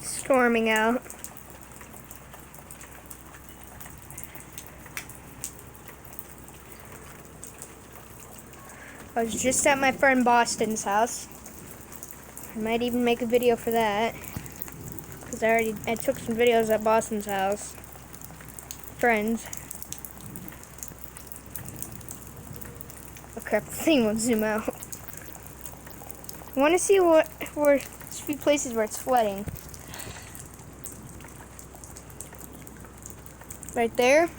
storming out. I was just at my friend Boston's house. I might even make a video for that. Because I took some videos at Boston's house. Friends. Oh crap, the thing won't zoom out. I want to see where there's a few places where it's flooding. Right there.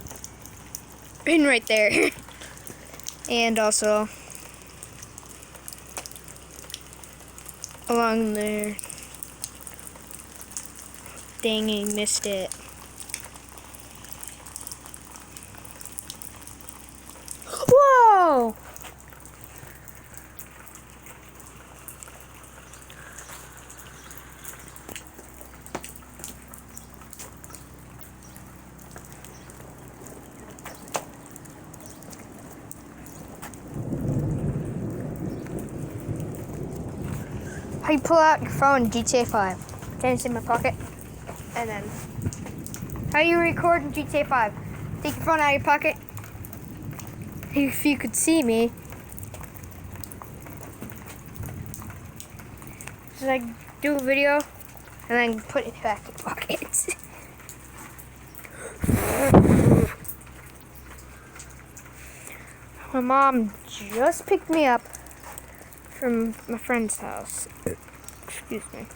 And right there. And also along there. Dang, I missed it. Whoa! How you pull out your phone in GTA 5? Can it's in my pocket? And then, how you record in GTA 5? Take your phone out of your pocket. If you could see me. Just like do a video and then put it back in your pocket. My mom just picked me up from my friend's house. Excuse me.